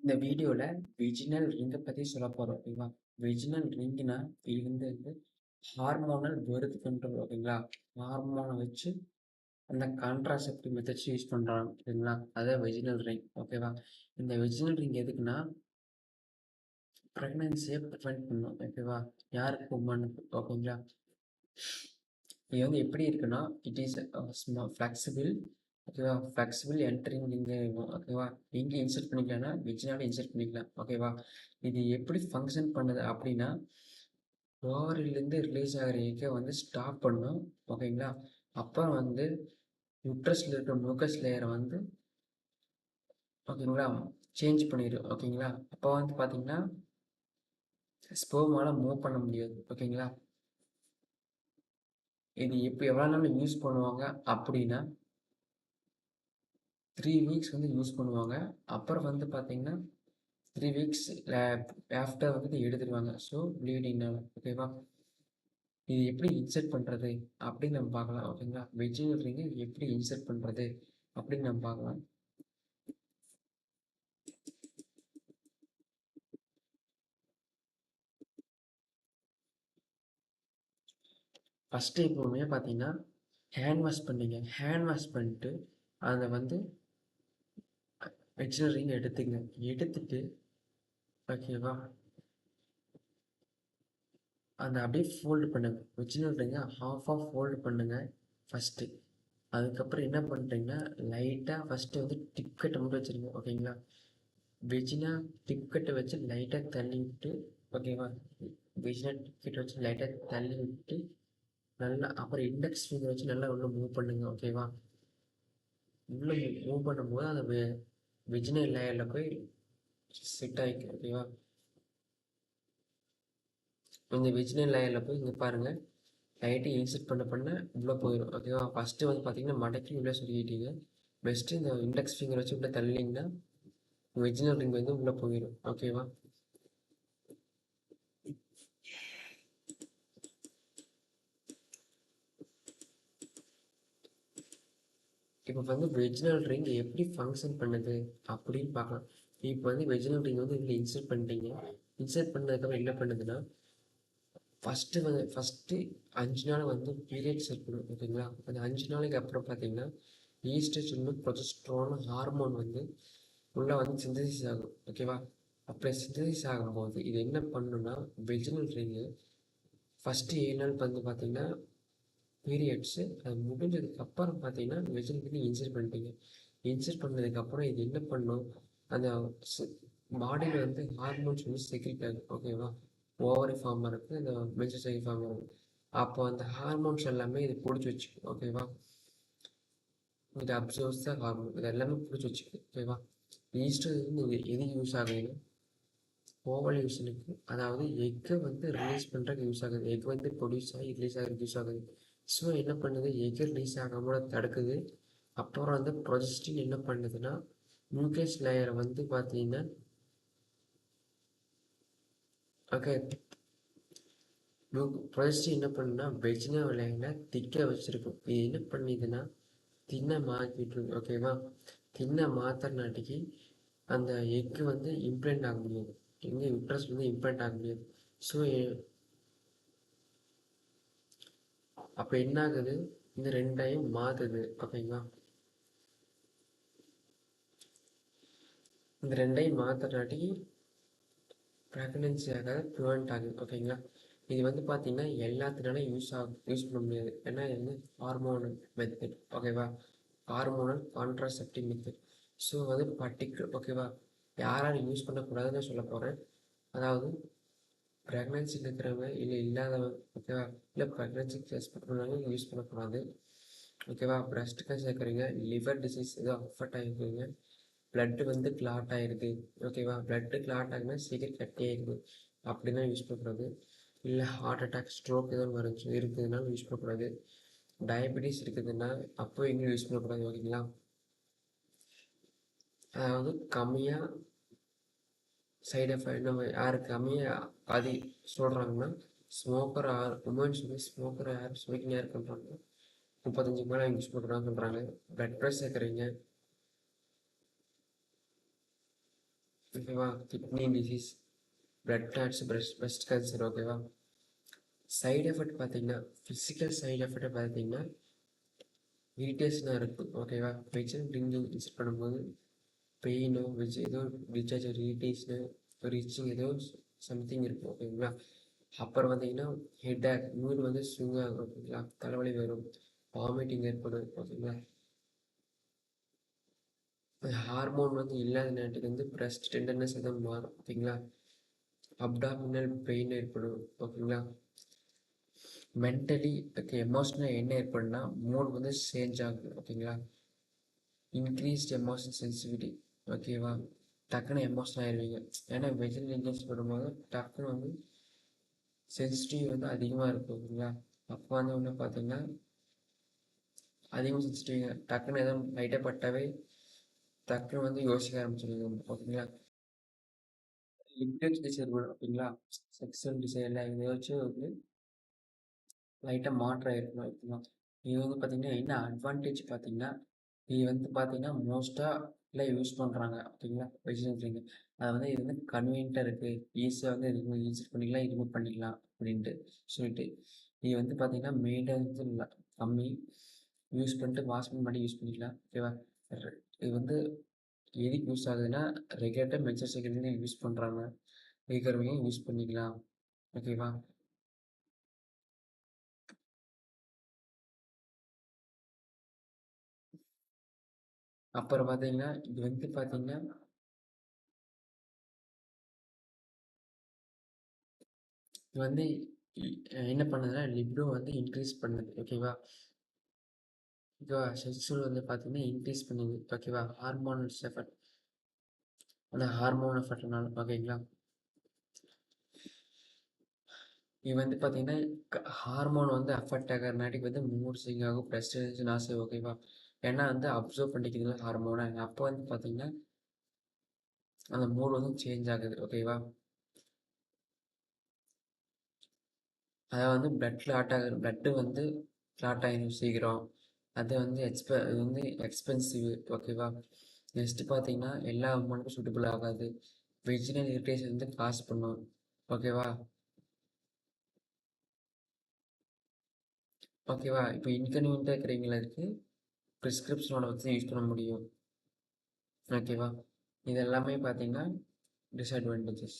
இந்த வீடியோல வெஜினல் ரிங்க பத்தி சொல்லப் போறோம். ஓகேவா? வெஜினல் ரிங்னா இது வந்து ஹார்மோனல் பர்த் கண்ட்ரோல். ஓகேங்களா? ஹார்மோனை வச்சு அந்த கான்ட்ராசெப்டிவ் மெத்தட்ஸ் யூஸ் பண்றாங்க. ஓகேங்களா? அதான் வெஜினல் ரிங். ஓகேவா? இந்த வெஜினல் ரிங் எதுக்குன்னா பிரெக்னன்சியை ப்ரிவென்ட் பண்ணும். ஓகேவா? யாருக்கு? உமனுக்கு. ஓகேங்களா? இது வந்து எப்படி இருக்குன்னா இட் இஸ் ஃப்ளெக்சிபிள். ஓகேவா? ஃப்ளெக்சிபிள் என்ட்ரிங் நீங்கள் ஓகேவா? நீங்கள் இன்சர்ட் பண்ணிக்கலாம்னா வெஜினால இன்சர்ட் பண்ணிக்கலாம். ஓகேவா? இது எப்படி ஃபங்க்ஷன் பண்ணுது அப்படின்னா ஓவரிலேருந்து ரிலீஸ் ஆகிற எக்கை வந்து ஸ்டாப் பண்ணும். ஓகேங்களா? அப்புறம் வந்து யுட்ரஸில் இருக்கிற முக்கஸ் லேயரை வந்து ஓகேங்களா சேஞ்ச் பண்ணிடும். ஓகேங்களா? அப்போ வந்து பார்த்தீங்கன்னா ஸ்பெர்மால மூவ் பண்ண முடியாது. ஓகேங்களா? இது எப்போ எவ்வளோ நாள் யூஸ் பண்ணுவாங்க அப்படின்னா 3 வீக்ஸ் வந்து யூஸ் பண்ணுவாங்க. அப்புறம் வந்து பார்த்தீங்கன்னா 3 வீக்ஸ் ஆஃப்டர் வந்து எடுத்துடுவாங்க. ஸோ ப்ளீடிங்னால. ஓகேவா? இது எப்படி இன்சர்ட் பண்ணுறது அப்படின்னு நம்ம பார்க்கலாம். ஓகேங்களா? வெஜினல் ரிங்கை எப்படி இன்சர்ட் பண்ணுறது அப்படின்னு நம்ம பார்க்கலாம். ஃபஸ்ட்டு எப்போவுமே பார்த்தீங்கன்னா ஹேண்ட் வாஷ் பண்ணிங்க. ஹேண்ட் வாஷ் பண்ணிட்டு அதை வந்து வெஜினல் ரிங் எடுத்துங்க. எடுத்துட்டு ஓகேவா அந்த அப்படியே ஃபோல்டு பண்ணுங்க. வெஜினல் ரிங்கை ஹாஃபாக ஃபோல்டு பண்ணுங்க ஃபஸ்ட்டு. அதுக்கப்புறம் என்ன பண்ணுறீங்கன்னா லைட்டாக ஃபஸ்ட்டு வந்து டிப் கட்டை மட்டும் வச்சுருங்க. ஓகேங்களா? வெஜினா டிப் கட்டை வச்சு லைட்டாக தள்ளி விட்டு ஓகேவா? வெஜினா டிப் கட்டை வச்சு லைட்டாக தள்ளி விட்டு நல்லா அப்புறம் இண்டெக்ஸ் ஃபிங்கர் வச்சு நல்லா உள்ள மூவ் பண்ணுங்க. ஓகேவா? உள்ள மூவ் பண்ணும்போது அந்த வெஜினல் லேயரில் போய் செட் ஆகிக்கும். ஓகேவா? இந்த வெஜினல் லேயரில் போய் இங்கே பாருங்கள் லைட்டாக இன்சர்ட் பண்ண உள்ளே போயிடும். ஓகேவா? ஃபஸ்ட்டு வந்து பார்த்தீங்கன்னா மடக்கி உள்ளே சொல்லிக்கிட்டீங்க. பெஸ்ட்டு இந்த இண்டெக்ஸ் ஃபிங்கர் வச்சு உள்ளே தள்ளிங்கன்னா வெஜினல் ரிங் வந்து உள்ளே போயிடும். ஓகேவா? இப்போ வந்து வெஜினல் ரிங் எப்படி ஃபங்க்ஷன் பண்ணுது அப்படின்னு பார்க்கலாம். இப்போ வந்து வெஜினல் ரிங் வந்து இதில் இன்சர்ட் பண்ணிட்டீங்க. இன்சர்ட் பண்ணதுக்கப்புறம் என்ன பண்ணுதுன்னா ஃபஸ்ட்டு 5 நாள் வந்து பீரியட்ஸ் இருக்கணும். ஓகேங்களா? அந்த 5 நாளைக்கு அப்புறம் பார்த்தீங்கன்னா ஈஸ்ட்ரோஜன் ப்ரொஜெஸ்டரோன் ஹார்மோன் வந்து உள்ளே வந்து சிந்தசிஸ் ஆகும். ஓகேவா? அப்படி சிந்தசிஸ் ஆகும்போது இது என்ன பண்ணுன்னா வெஜினல் ரிங்கு ஃபஸ்ட்டு 7 நாள் வந்து பார்த்தீங்கன்னா பீரியட்ஸு அது முடிஞ்சதுக்கப்புறம் பார்த்தீங்கன்னா வெஜினல் ரிங் இன்சர்ட் பண்ணிட்டீங்க. இன்சர்ட் பண்ணதுக்கப்புறம் இது என்ன பண்ணும் அந்த பாடியில் வந்து ஹார்மோன்ஸ் வந்து செக்ரேட் ஆகும். ஓகேவா? ஓவரி ஃபார்ம் இருக்குது அந்த மென்ஸ்ட்ரல் சைக்கிள் ஃபார்ம் ஆகும். அப்போ அந்த ஹார்மோன்ஸ் எல்லாமே இது பிடிச்சி வச்சுக்கும். ஓகேவா? இது அப்சர்வ்ஸ் த ஹார்மோன் இது எல்லாமே பிடிச்சி வச்சுக்கும். ஓகேவா? ஈஸ்ட்ரோஜன் இது எது யூஸ் ஆகுதுன்னா ஓவல்யூஷனுக்கு அதாவது எக்கை வந்து ரிலீஸ் பண்ணுறதுக்கு யூஸ் ஆகுது. எக் வந்து ப்ரொடியூஸ் ஆகி ரிலீஸ் ஆகிறதுக்கு யூஸ் ஆகுது. ஸோ என்ன பண்ணுது எக் ரிலீஸ் ஆகாமல் தடுக்குது. அப்புறம் வந்து ப்ரொஜெஸ்டின் என்ன பண்ணுதுன்னா நியூக்ளியஸ் லேயரை வந்து பார்த்தீங்கன்னா ஓகே ப்ரொஜெஸ்டின் என்ன பண்ணுன்னா வெஜினல் லேயரில் திக்காக வச்சுருக்கும். இது என்ன பண்ணிதுன்னா தின்னை மாற்றிட்டு ஓகேவா? தின்னை மாத்திரனாட்டிக்கு அந்த எக்கு வந்து இம்ப்ளான்ட் ஆக முடியாது. எங்கே யுட்ரஸ் வந்து இம்ப்ளான்ட் ஆக முடியாது. ஸோ அப்போ என்ன ஆகுது இந்த ரெண்டையும் மாற்றுது. ஓகேங்களா? இந்த ரெண்டையும் மாற்றுறாட்டி ப்ரெக்னென்சி ஆகாத ப்ரிவெண்ட் ஆகுது. ஓகேங்களா? இது வந்து பார்த்தீங்கன்னா எல்லாத்தினாலும் யூஸ் பண்ண முடியாது. ஏன்னா இது வந்து ஹார்மோனல் மெத்தட். ஓகேவா? Hormonal contraceptive method. ஸோ வந்து ஓகேவா யாரால் யூஸ் பண்ணக்கூடாதுன்னு சொல்ல போகிறேன். அதாவது ப்ரெக்னென்சி இருக்கிறவங்க இல்லை இல்லாதவங்க ஓகேவா இல்லை ப்ரெக்னென்சி டெஸ்ட் பண்ணுறவங்க யூஸ் பண்ணக்கூடாது. ஓகேவா? பிரஸ்ட் கேன்சர் இருக்கிறீங்க லிவர் டிசீஸ் ஏதோ அஃபெக்ட் ஆகிருக்குங்க பிளட்டு வந்து கிளாட் ஆகிருக்கு. ஓகேவா? பிளட்டு கிளாட் ஆகுனா சீக்கிரம் கட்டி ஆகிருது அப்படின்னா யூஸ் பண்ணக்கூடாது. இல்லை ஹார்ட் அட்டாக் ஸ்ட்ரோக் ஏதோ இருக்குதுனாலும் யூஸ் பண்ணக்கூடாது. டயபெட்டிஸ் இருக்குதுன்னா அப்போ எங்கேயும் யூஸ் பண்ணக்கூடாது. ஓகேங்களா? அதாவது கம்மியாக சைடு எஃபெக்ட் நம்ம யாருக்கு கம்மியாக அது சொல்கிறாங்கன்னா ஸ்மோக்கர் உமன்ஸ் வந்து ஸ்மோக்கர் யார் ஸ்மோக்கிங் யார் பண்ணுறாங்க 35 மேலே யூஸ் பண்ணுறாங்கன்னு சொல்கிறாங்க. பிளட் ப்ரெஷர் இருக்கிறீங்க ஓகேவா? Kidney disease, blood clots, breast cancer. ஓகேவா? சைடு எஃபெக்ட் பார்த்தீங்கன்னா, ஃபிசிக்கல் சைடு எஃபெக்ட் பார்த்தீங்கன்னா இரிட்டேஷனாக இருக்கும். ஓகேவா? வெஜிடல் ட்ரிங்கிங் யூஸ் பண்ணும்போது பெயினோ ஏதோ டிஸ்சார்ஜ் இரிட்டேஷனு ரீச்சிங் ஏதோ சம்திங் இருக்கும். ஓகேங்களா? அப்புறம் பார்த்தீங்கன்னா ஹெட்டேக், மூடு வந்து ஸ்விங் ஆகும். ஓகேங்களா? தலைவலி வரும், வாமிட்டிங் ஏற்படும். ஓகேங்களா? ஹார்மோன் வந்து இல்லாத நேரத்துக்கு வந்து பிரஸ்ட் டெண்டர்னஸ் எதுவும் மாறும். ஓகேங்களா? அப்டாமினல் பெயின் ஏற்படும். ஓகேங்களா? மென்டலி ஓகே எமோஷனல் என்ன ஏற்படும்னா மூட் வந்து சேஞ்ச் ஆகும். ஓகேங்களா? Increased emotion sensitivity. ஓகேவா? டக்குன்னு எமோஷனல் ஆயிடுவீங்க. ஏன்னா வெஜிடல் இன்ஜெக்ஷன் பண்ணும்போது டக்குன்னு வந்து சென்சிட்டிவ் வந்து அதிகமாக இருக்கும். ஓகேங்களா? அப்போ வந்து ஒன்று பார்த்தீங்கன்னா அதிகமாக சென்சிட்டிவ்ங்க, டக்குன்னு எதுவும் லைட்டாக பட்டாவே டக்குன்னு வந்து யோசிக்க ஆரம்பிச்சிடுவீங்க. ஓகேங்களா? லிப்டெக்ஸ் டிசைர் கூட. ஓகேங்களா? செக்ஸுவல் டிசைரில் ஏதாச்சும் வந்து லைட்டாக மாற்றம் இருக்கணும். ஓகேங்களா? இது வந்து பார்த்தீங்கன்னா என்ன அட்வான்டேஜ் பார்த்தீங்கன்னா, இது வந்து பார்த்தீங்கன்னா மோஸ்ட்டாக எல்லாம் யூஸ் பண்ணுறாங்க. ஓகேங்களா? வெஜிடல் ட்ரிங்க் அது வந்து இது வந்து கன்வீனியண்ட்டாக இருக்குது, ஈஸியாக வந்து யூஸ் பண்ணிக்கலாம், ரிமூவ் பண்ணிக்கலாம் அப்படின்ட்டு சொல்லிட்டு இது வந்து பார்த்தீங்கன்னா மெயின்டெனன்ஸ் இல்லை, கம்மி. யூஸ் பண்ணிட்டு வாஷ் பண்ணி யூஸ் பண்ணிக்கலாம். ஓகேவா? இது வந்து எதுக்கு யூஸ் ஆகுதுன்னா ரெகுலேட்டர் மென்சர் சைக்கிள்னு யூஸ் பண்ணுறாங்க, இருக்கிறவங்க யூஸ் பண்ணிக்கலாம். ஓகேவா? அப்புறம் பார்த்தீங்கன்னா இது வந்து பார்த்தீங்கன்னா இது வந்து என்ன பண்ணுதுன்னா லிபிடோ வந்து இன்க்ரீஸ் பண்ணுது. ஓகேவா? ஓகேவா? செக்ஸுவல் வந்து பார்த்தீங்கன்னா இன்க்ரீஸ் பண்ணுது. ஓகேவா? ஹார்மோனல்ஸ் எஃபெக்ட், அந்த ஹார்மோன் எஃபெக்ட்னால. ஓகேங்களா? இது வந்து பார்த்தீங்கன்னா ஹார்மோன் வந்து அஃபெக்ட் ஆகிறனாட்டிக்கு வந்து மூட் ஸ்விங் ஆகும், ஃப்ரஸ்ட்ரேஷன் ஆகும். ஓகேவா? ஏன்னா வந்து அப்சர்வ் பண்ணிக்கிறதுல ஹார்மோனை அப்போ வந்து பார்த்தீங்கன்னா அந்த மூட் வந்து சேஞ்ச் ஆகுது. ஓகேவா? அதாவது வந்து பிளட் கிளாட் ஆகுது, பிளட்டு வந்து கிளாட் ஆகிடும் சீக்கிரம். அது வந்து இது வந்து எக்ஸ்பென்சிவ். ஓகேவா? நெக்ஸ்ட்டு பார்த்தீங்கன்னா எல்லா உமனுக்கும் சூட்டபிள் ஆகாது. வெஜினல் இரிட்டேஷன் வந்து காசு பண்ணும். ஓகேவா? ஓகேவா? இப்போ இன்கன்வீனியண்ட்டாக இருக்கிறவங்களுக்கு ப்ரிஸ்கிரிப்ஷனோட வச்சு யூஸ் பண்ண முடியும். ஓகேவா? இது எல்லாமே பார்த்தீங்கன்னா டிஸ்அட்வான்டேஜஸ்.